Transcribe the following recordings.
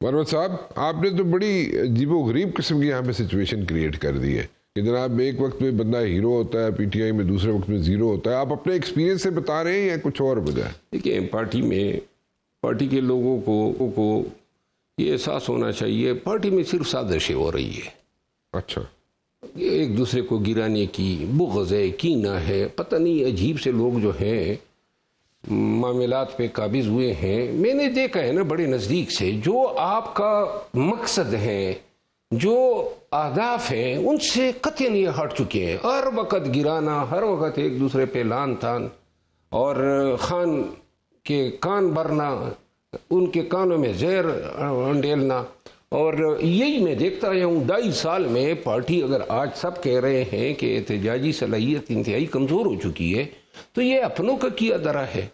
مروت صاحب، آپ نے تو بڑی عجیب و غریب قسم کی یہاں پہ سچویشن کریٹ کر دی ہے کہ جناب ایک وقت میں بندہ ہیرو ہوتا ہے پی ٹی آئی میں، دوسرے وقت میں زیرو ہوتا ہے. آپ اپنے ایکسپیرینس سے بتا رہے ہیں یا کچھ اور وجہ ہے؟ دیکھیں، پارٹی کے لوگوں کو یہ احساس ہونا چاہیے پارٹی میں صرف سازشیں ہو رہی ہے. اچھا، ایک دوسرے کو گرانے کی بغض ہے، کینہ ہے، پتہ نہیں عجیب سے لوگ جو ہیں معاملات پہ قابض ہوئے ہیں. میں نے دیکھا ہے نا بڑے نزدیک سے، جو آپ کا مقصد ہے، جو اہداف ہیں، ان سے قطعاً یہ ہٹ چکے ہیں. ہر وقت گرانا، ہر وقت ایک دوسرے پہ لان تان، اور خان کے کان بھرنا، ان کے کانوں میں زہر انڈیلنا. اور یہی میں دیکھتا رہا ہوں 2.5 سال میں. پارٹی اگر آج سب کہہ رہے ہیں کہ احتجاجی صلاحیت انتہائی کمزور ہو چکی ہے، تو یہ اپنوں کا کیا درا ہے.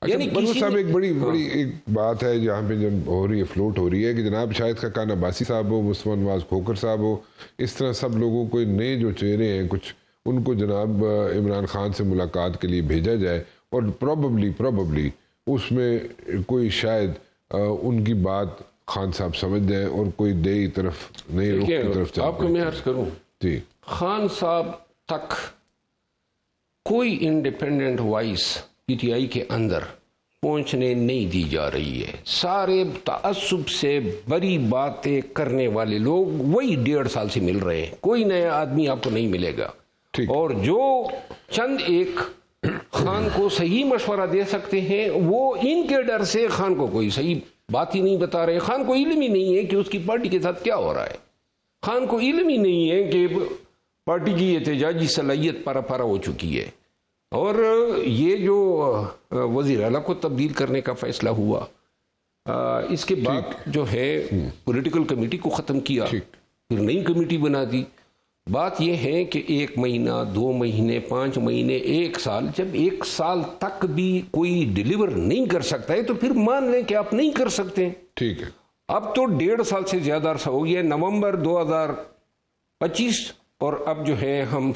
یعنی صاحب ایک بڑی ایک بات ہے جہاں پہ جب ہو رہی ہے، فلوٹ ہو رہی ہے کہ جناب شاہد خاقان عباسی صاحب ہو، مصطفیٰ نواز کھوکھر صاحب ہو، اس طرح سب لوگوں کو نئے جو چہرے ہیں کچھ، ان کو جناب عمران خان سے ملاقات کے لیے بھیجا جائے، اور پروبیبلی اس میں کوئی شاید ان کی بات خان صاحب سمجھ جائیں اور کوئی نئی طرف، نئے رخ کی طرف چلیں. آپ کو میں عرض کروں، جی، خان صاحب تک کوئی independent voice P T I کے اندر پہنچنے نہیں دی جا رہی ہے. سارے تعصب سے بڑی باتیں کرنے والے لوگ وہی 1.5 سال سے مل رہے ہیں. کوئی نیا آدمی آپ کو نہیں ملے گا. اور جو چند ایک خان کو صحیح مشورہ دے سکتے ہیں، وہ ان کے ڈر سے خان کو کوئی صحیح بات ہی نہیں بتا رہے. خان کو علم ہی نہیں ہے کہ اس کی پارٹی کے ساتھ کیا ہو رہا ہے. خان کو علم ہی نہیں ہے کہ پارٹی کی احتجاجی صلاحیت پارا پارا ہو چکی ہے. اور یہ جو وزیر اعلیٰ کو تبدیل کرنے کا فیصلہ ہوا، اس کے بعد جو ہے پولیٹیکل کمیٹی کو ختم کیا، پھر نئی کمیٹی بنا دی. بات یہ ہے کہ 1 مہینہ، 2 مہینے، 5 مہینے، 1 سال، جب 1 سال تک بھی کوئی ڈیلیور نہیں کر سکتا ہے تو پھر مان لیں کہ آپ نہیں کر سکتے. ٹھیک ہے. اب تو 1.5 سال سے زیادہ عرصہ ہو گیا، نومبر 2025، اور اب جو ہے ہم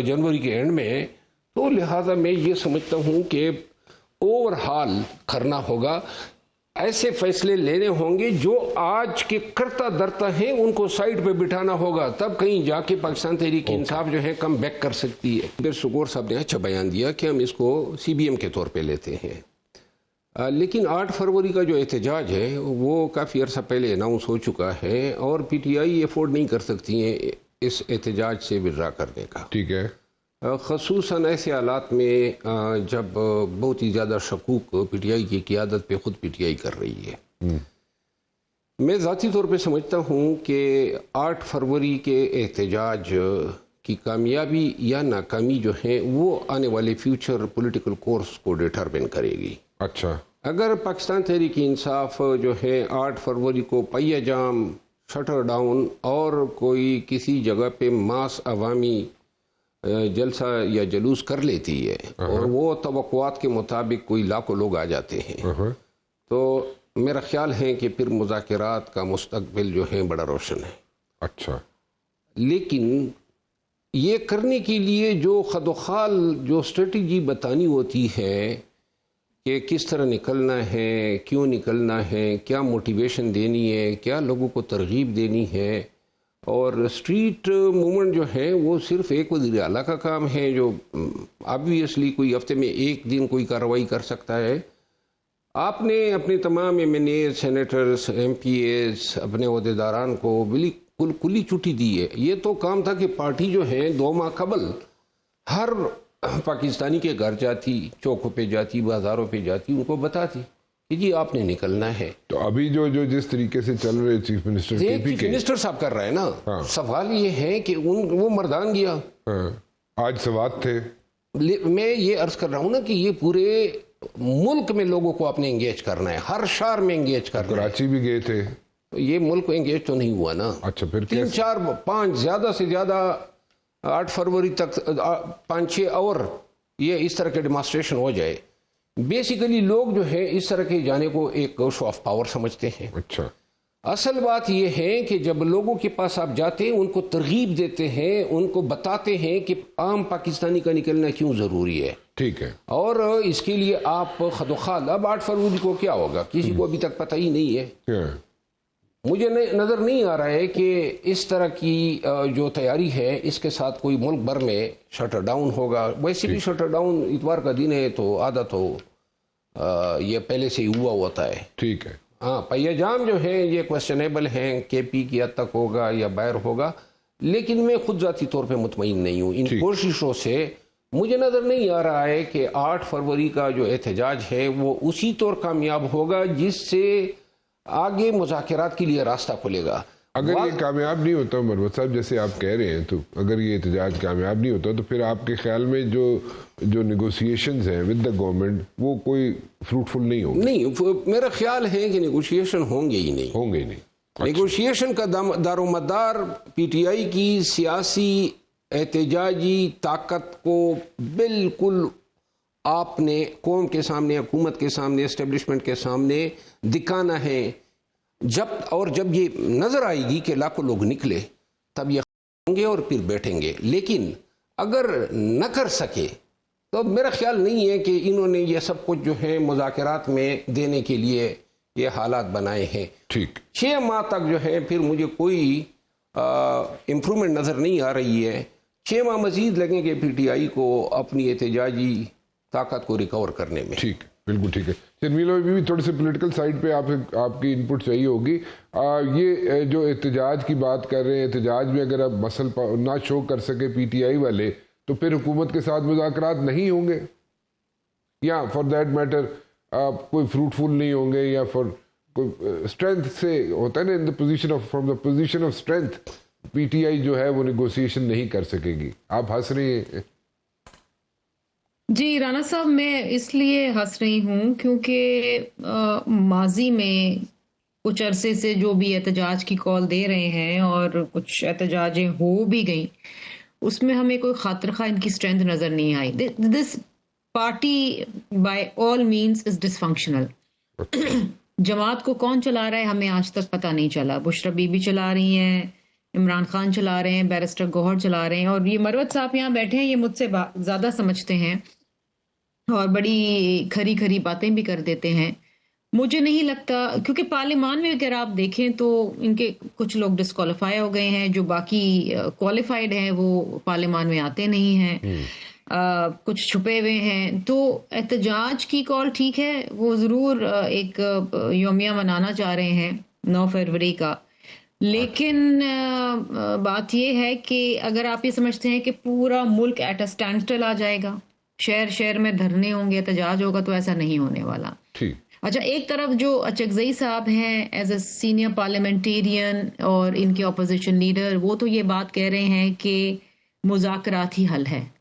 جنوری کے اینڈ میں. تو لہذا میں یہ سمجھتا ہوں کہ اوور ہال کرنا ہوگا. ایسے فیصلے لینے ہوں گے جو آج کے کرتا درتا ہیں ان کو سائڈ پہ بٹھانا ہوگا، تب کہیں جا کے پاکستان تحریک انصاف جو ہے کم بیک کر سکتی ہے. پھر سکور صاحب نے اچھا بیان دیا کہ ہم اس کو سی بی ایم کے طور پہ لیتے ہیں. لیکن 8 فروری کا جو احتجاج ہے وہ کافی عرصہ پہلے اناؤنس ہو چکا ہے، اور پی ٹی آئی افورڈ نہیں کر سکتی ہیں اس احتجاج سے ودرا کرنے کا. ٹھیک ہے. خصوصاً ایسے حالات میں جب بہت ہی زیادہ شکوک پی ٹی آئی کی قیادت پہ خود پی ٹی آئی کر رہی ہے. میں ذاتی طور پہ سمجھتا ہوں کہ 8 فروری کے احتجاج کی کامیابی یا ناکامی جو ہے وہ آنے والے فیوچر پولیٹیکل کورس کو ڈٹرمن کرے گی. اچھا، اگر پاکستان تحریک انصاف جو ہے 8 فروری کو پہیہ جام، شٹر ڈاؤن، اور کوئی کسی جگہ پہ ماس عوامی جلسہ یا جلوس کر لیتی ہے، اور وہ توقعات کے مطابق کوئی لاکھوں لوگ آ جاتے ہیں، تو میرا خیال ہے کہ پھر مذاکرات کا مستقبل جو ہے بڑا روشن ہے. اچھا، لیکن یہ کرنے کے لیے جو خد و خال جو اسٹریٹجی بتانی ہوتی ہے کہ کس طرح نکلنا ہے، کیوں نکلنا ہے، کیا موٹیویشن دینی ہے، کیا لوگوں کو ترغیب دینی ہے. اور اسٹریٹ موومنٹ جو ہے وہ صرف ایک وزیر اعلیٰ کا کام ہے جو آبویسلی کوئی ہفتے میں 1 دن کوئی کارروائی کر سکتا ہے. آپ نے اپنے تمام ایم این اے، سینیٹرز، ایم پی ایز، اپنے عہدیداران کو بالکل کلی چھٹی دی ہے. یہ تو کام تھا کہ پارٹی جو ہے 2 ماہ قبل ہر پاکستانی کے گھر جاتی، چوکوں پہ جاتی، بازاروں پہ جاتی، ان کو بتاتی کہ جی آپ نے نکلنا ہے. تو ابھی جو جس طریقے سے چل رہے چیف منسٹر چیف منسٹر صاحب کر رہے ہیں نا، سوال یہ ہے کہ وہ مردان گیا. آج سوات تھے. میں یہ عرض کر رہا ہوں نا کہ یہ پورے ملک میں لوگوں کو آپ نے انگیج کرنا ہے، ہر شہر میں انگیج کرنا ہے. کراچی بھی گئے تھے. یہ ملک انگیج تو نہیں ہوا نا. اچھا، پھر 3 4 5 زیادہ سے زیادہ 8 فروری تک 5 6 اور یہ اس طرح کے ڈیمانسٹریشن ہو جائے. بیسیکلی لوگ جو ہے اس طرح کے جانے کو ایک شو آف پاور سمجھتے ہیں. اچھا، اصل بات یہ ہے کہ جب لوگوں کے پاس آپ جاتے ہیں، ان کو ترغیب دیتے ہیں، ان کو بتاتے ہیں کہ عام پاکستانی کا نکلنا کیوں ضروری ہے. ٹھیک ہے. اور اس کے لیے آپ خد و خال. اب 8 فروری کو کیا ہوگا کسی کو ابھی تک پتہ ہی نہیں ہے. مجھے نظر نہیں آ رہا ہے کہ اس طرح کی جو تیاری ہے اس کے ساتھ کوئی ملک بھر میں شٹر ڈاؤن ہوگا. ویسے بھی شٹر ڈاؤن اتوار کا دن ہے تو عادت ہو یہ پہلے سے ہی ہوا ہوتا ہے. ٹھیک ہے. ہاں پہیہ جام جو ہیں یہ کویسچنیبل ہیں کہ پی کی حد تک ہوگا یا باہر ہوگا، لیکن میں خود ذاتی طور پہ مطمئن نہیں ہوں. ان کوششوں سے مجھے نظر نہیں آ رہا ہے کہ 8 فروری کا جو احتجاج ہے وہ اسی طور کامیاب ہوگا جس سے آگے مذاکرات کے لیے راستہ کھلے گا. اگر یہ کامیاب نہیں ہوتا مروت صاحب جیسے آپ کہہ رہے ہیں، تو اگر یہ احتجاج کامیاب نہیں ہوتا تو پھر آپ کے خیال میں جو نیگوسیشنز ہیں ود دا گورنمنٹ وہ کوئی فروٹفل نہیں ہوں گے؟ نہیں، میرا خیال ہے کہ نیگوشیشن ہوں گے ہی نہیں. نیگوشیشن کا دار و مدار پی ٹی آئی کی سیاسی احتجاجی طاقت کو بالکل آپ نے قوم کے سامنے، حکومت کے سامنے، اسٹیبلشمنٹ کے سامنے دکھانا ہے. جب یہ نظر آئے گی کہ لاکھوں لوگ نکلے تب یہ ہوں گے اور پھر بیٹھیں گے. لیکن اگر نہ کر سکے تو میرا خیال نہیں ہے کہ انہوں نے یہ سب کچھ جو ہے مذاکرات میں دینے کے لیے یہ حالات بنائے ہیں. ٹھیک 6 ماہ تک جو ہے پھر مجھے کوئی امپرومنٹ نظر نہیں آ رہی ہے. 6 ماہ مزید لگیں گے پی ٹی آئی کو اپنی احتجاجی طاقت کو ریکور کرنے میں. ٹھیک، بالکل ٹھیک ہے. شرمیلا بھی تھوڑے سے پولیٹیکل سائڈ پہ آپ کی انپٹ چاہیے ہوگی. یہ جو احتجاج کی بات کر رہے ہیں، احتجاج میں اگر آپ مسل نہ شو کر سکے پی ٹی آئی والے تو پھر حکومت کے ساتھ مذاکرات نہیں ہوں گے، یا فار دیٹ میٹر کوئی فروٹفل نہیں ہوں گے، یا فار اسٹرینتھ سے ہوتا ہے نا، from the position of strength P T آئی جو ہے وہ نیگوسیشن نہیں کر سکے گی. آپ ہنس رہے ہیں. جی رانا صاحب، میں اس لیے ہنس رہی ہوں کیونکہ ماضی میں کچھ عرصے سے جو بھی احتجاج کی کال دے رہے ہیں اور کچھ احتجاجیں ہو بھی گئیں، اس میں ہمیں کوئی خاطر خواہ ان کی اسٹرینتھ نظر نہیں آئی. This party by all means is dysfunctional. جماعت کو کون چلا رہا ہے ہمیں آج تک پتہ نہیں چلا. بشرا بی بی چلا رہی ہیں، عمران خان چلا رہے ہیں، بیرسٹر گوہر چلا رہے ہیں، اور یہ مروت صاحب یہاں بیٹھے ہیں، یہ مجھ سے زیادہ سمجھتے ہیں اور بڑی کھری کھری باتیں بھی کر دیتے ہیں. مجھے نہیں لگتا، کیونکہ پارلیمان میں اگر آپ دیکھیں تو ان کے کچھ لوگ ڈسکوالیفائی ہو گئے ہیں، جو باقی کوالیفائڈ ہیں وہ پارلیمان میں آتے نہیں ہیں، کچھ چھپے ہوئے ہیں. تو احتجاج کی کال ٹھیک ہے، وہ ضرور ایک یومیہ منانا چاہ رہے ہیں 9 فروری کا، لیکن بات یہ ہے کہ اگر آپ یہ سمجھتے ہیں کہ پورا ملک ایٹ اے اسٹینڈ اسٹل آ جائے گا، شہر شہر میں دھرنے ہوں گے، احتجاج ہوگا، تو ایسا نہیں ہونے والا. اچھا، ایک طرف جو اچکزئی صاحب ہیں ایز اے سینئر پارلیمنٹیرین اور ان کے اپوزیشن لیڈر، وہ تو یہ بات کہہ رہے ہیں کہ مذاکرات ہی حل ہے.